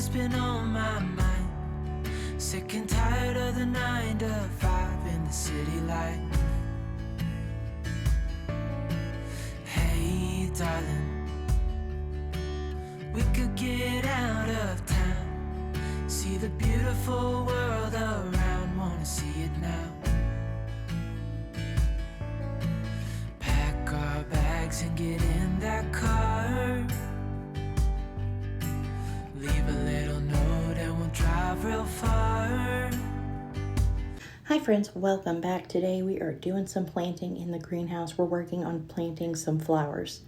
what's been on my mind. Sick and tired of the 9 to 5 in the city light. Hey, darling, we could get out of town, see the beautiful world around, wanna see it now. Pack our bags and get in that car, leave a little note and we'll drive real far. Hi friends, welcome back. Today we are doing some planting in the greenhouse. We're working on planting some flowers.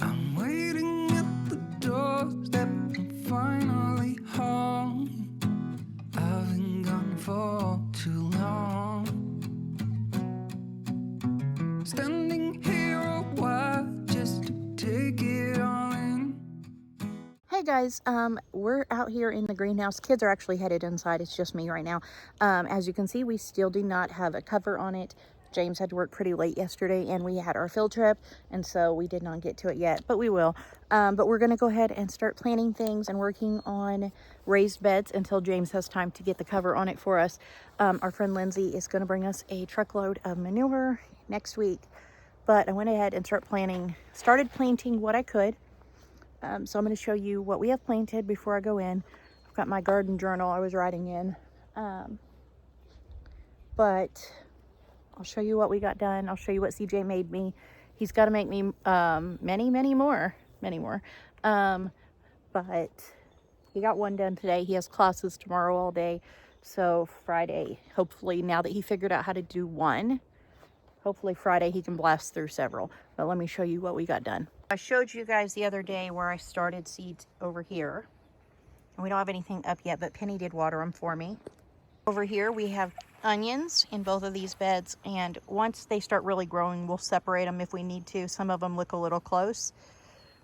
I'm waiting at the doorstep, I'm finally home. I've been gone for too long. Standing here a while just to take it all in. Hey guys, we're out here in the greenhouse. Kids are actually headed inside. It's just me right now. As you can see, we still do not have a cover on it. James had to work pretty late yesterday and we had our field trip, and so we did not get to it yet, but we will. But we're gonna go ahead and start planting things and working on raised beds until James has time to get the cover on it for us. Our friend Lindsay is gonna bring us a truckload of manure next week, but I went ahead and started planting what I could. So I'm going to show you what we have planted before I go in. I've got my garden journal I was writing in. But I'll show you what we got done. I'll show you what CJ made me. He's got to make me many more. But he got one done today. He has classes tomorrow all day. So Friday, hopefully, now that he figured out how to do one, hopefully Friday he can blast through several. But let me show you what we got done. I showed you guys the other day where I started seeds over here. And we don't have anything up yet, but Penny did water them for me. Over here we have onions in both of these beds, and once they start really growing, we'll separate them if we need to. Some of them look a little close,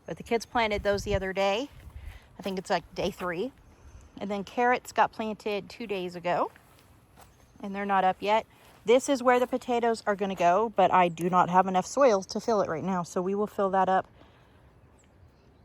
but the kids planted those the other day. I think it's like day 3. And then carrots got planted 2 days ago, and they're not up yet. This is where the potatoes are going to go, but I do not have enough soil to fill it right now, so we will fill that up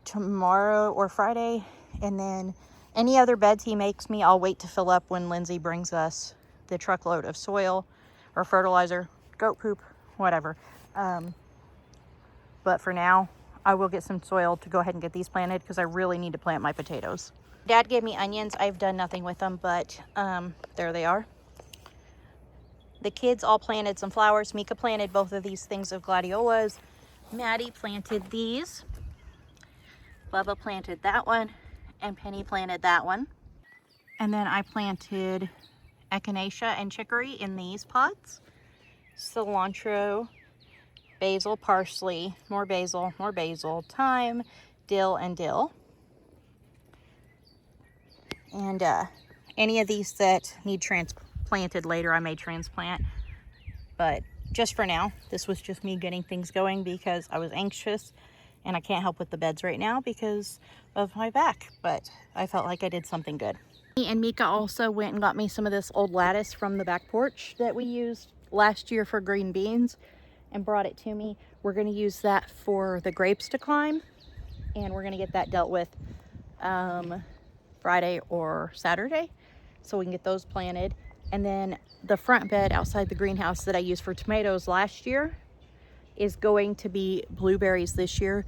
tomorrow or Friday. And then any other beds he makes me, I'll wait to fill up when Lindsay brings us the truckload of soil or fertilizer, goat poop, whatever. But for now, I will get some soil to go ahead and get these planted because I really need to plant my potatoes. Dad gave me onions. I've done nothing with them, but there they are. The kids all planted some flowers. Mika planted both of these things of gladiolas. Maddie planted these. Bubba planted that one. And Penny planted that one. And then I planted echinacea and chicory in these pots. Cilantro, basil, parsley, more basil, thyme, dill, and dill. And any of these that need transplanted later, I may transplant. But just for now, this was just me getting things going because I was anxious and I can't help with the beds right now because of my back, but I felt like I did something good. Me and Mika also went and got me some of this old lattice from the back porch that we used last year for green beans and brought it to me. We're going to use that for the grapes to climb, and we're going to get that dealt with Friday or Saturday so we can get those planted. And then the front bed outside the greenhouse that I used for tomatoes last year is going to be blueberries this year.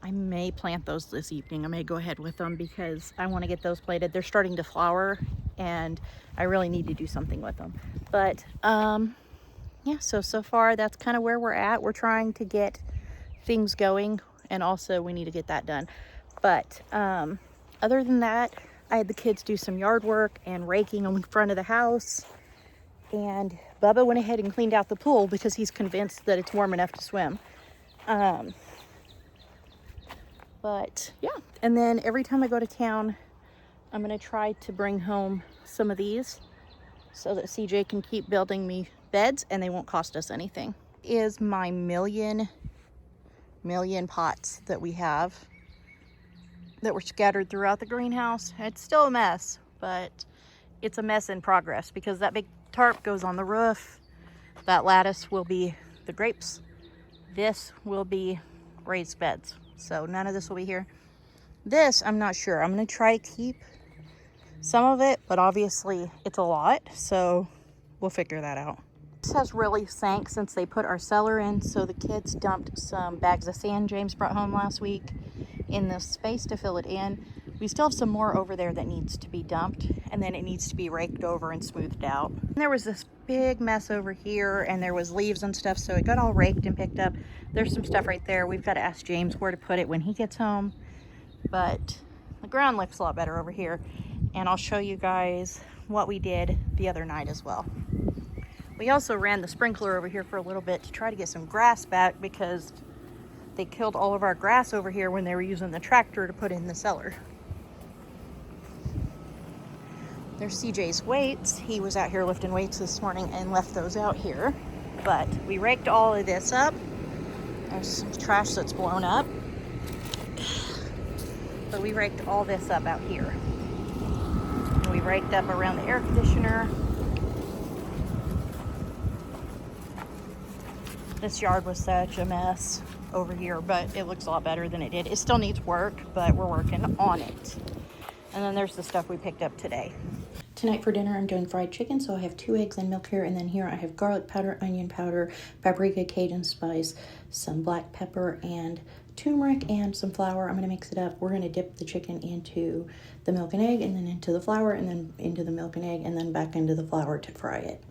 I may plant those this evening. I may go ahead with them because I want to get those planted. They're starting to flower and I really need to do something with them. But yeah, so far that's kind of where we're at. We're trying to get things going, and also we need to get that done. But other than that, I had the kids do some yard work and raking on the front of the house. And Bubba went ahead and cleaned out the pool because he's convinced that it's warm enough to swim. But yeah, and then every time I go to town, I'm going to try to bring home some of these so that CJ can keep building me beds and they won't cost us anything. Is my million pots that we have that were scattered throughout the greenhouse. It's still a mess, but it's a mess in progress because that big tarp goes on the roof. That lattice will be the grapes. This will be raised beds. So none of this will be here. This, I'm not sure. I'm going to try to keep some of it, but obviously it's a lot. So we'll figure that out. This has really sank since they put our cellar in. So the kids dumped some bags of sand James brought home last week in this space to fill it in. We still have some more over there that needs to be dumped, and then it needs to be raked over and smoothed out. And there was this big mess over here, and there was leaves and stuff, so it got all raked and picked up. There's some stuff right there. We've got to ask James where to put it when he gets home, but the ground looks a lot better over here, and I'll show you guys what we did the other night as well. We also ran the sprinkler over here for a little bit to try to get some grass back, because they killed all of our grass over here when they were using the tractor to put in the cellar. There's CJ's weights. He was out here lifting weights this morning and left those out here. But we raked all of this up. There's some trash that's blown up. But we raked all this up out here. And we raked up around the air conditioner. This yard was such a mess over here, but it looks a lot better than it did. It still needs work, but we're working on it. And then there's the stuff we picked up today. Tonight for dinner, I'm doing fried chicken, so I have 2 eggs and milk here, and then here I have garlic powder, onion powder, paprika, Cajun spice, some black pepper, and turmeric, and some flour. I'm going to mix it up. We're going to dip the chicken into the milk and egg, and then into the flour, and then into the milk and egg, and then back into the flour to fry it.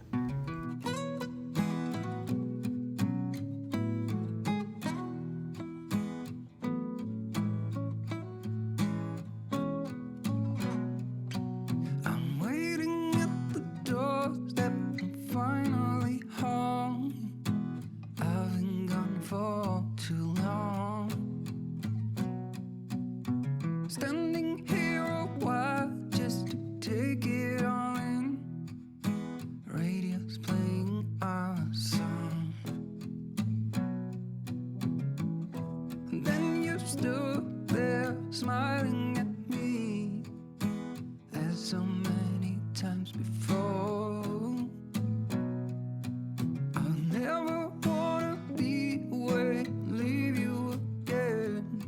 Standing here a while just to take it all in. Radio's playing our song. And then you stood there smiling at me, as so many times before. I'll never wanna be away, leave you again.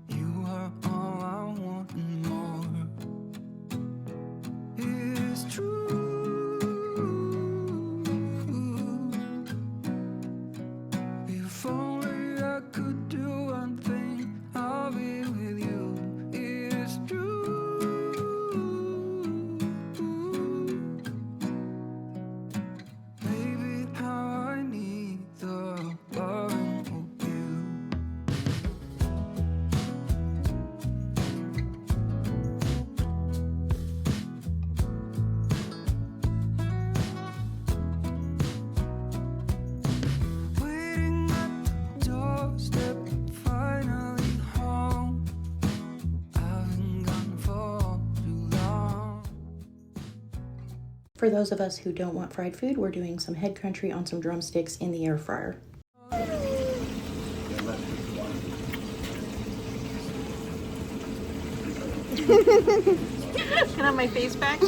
You are all I want and more. It's true. If only I could do one thing, I'll be with you. It's true. Baby, how I need the loving of you. Waiting at the doorstep, finally home. I've been gone for too long. For those of us who don't want fried food, we're doing some head country on some drumsticks in the air fryer. Can I have my face back?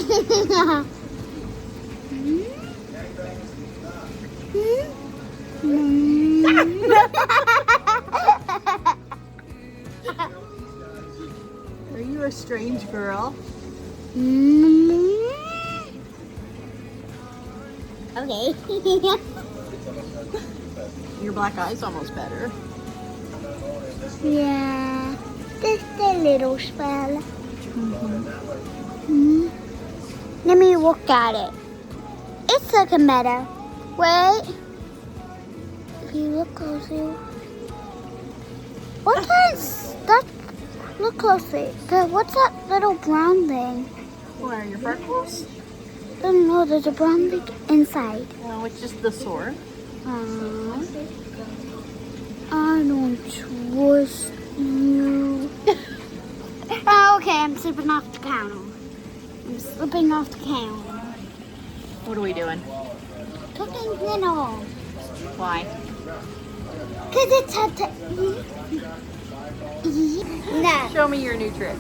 Are you a strange girl? Okay. Your black eye's almost better. Yeah, just a little spell. Let me look at it. It's looking better. Wait. If you look closely. What is that? Look closely. What's that little brown thing? What are your freckles? No, there's a brown thing inside. No, it's just the sore. I don't trust you. Oh, okay, I'm slipping off the counter. I'm slipping off the counter. What are we doing? Cooking dinner. Why? Because it's hard to eat. No. Show me your new trick.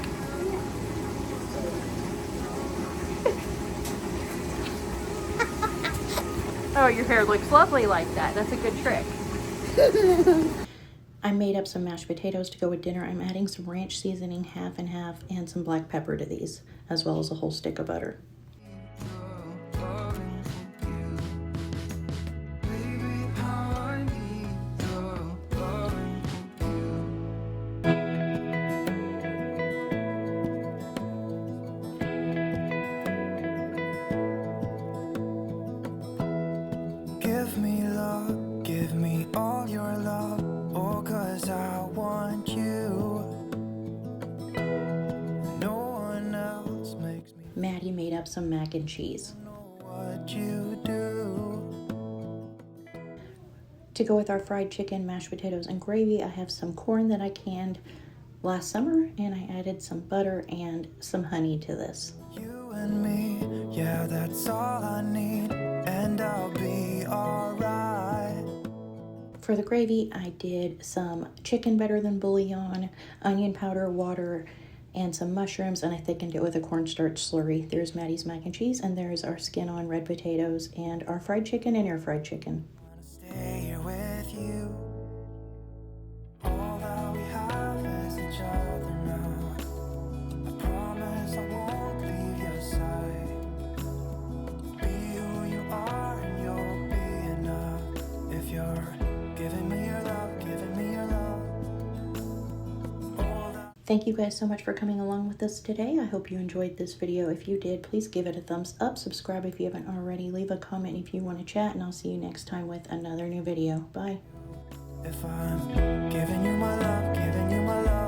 Oh, your hair looks lovely like that. That's a good trick. I made up some mashed potatoes to go with dinner. I'm adding some ranch seasoning, half and half, and some black pepper to these, as well as a whole stick of butter. Give me love, give me all your love, oh, 'cause I want you. No one else makes me Maddie made up some mac and cheese. know what you do. To go with our fried chicken, mashed potatoes, and gravy, I have some corn that I canned last summer, and I added some butter and some honey to this. You and me, yeah, that's all I need, and I'll be alright. For the gravy, I did some chicken better than bouillon, onion powder, water, and some mushrooms, and I thickened it with a cornstarch slurry. There's Maddie's mac and cheese, and there's our skin on red potatoes, and our fried chicken and air fried chicken. Stay here with you. All that we have is each other now. I promise I won't leave your side. Be who you are and you'll be enough. If you're giving me your love, giving me your love. All that Thank you guys so much for coming along with us today. I hope you enjoyed this video. If you did, please give it a thumbs up. Subscribe if you haven't already. Leave a comment if you want to chat, and I'll see you next time with another new video. Bye. if I'm giving you my love, giving you my love.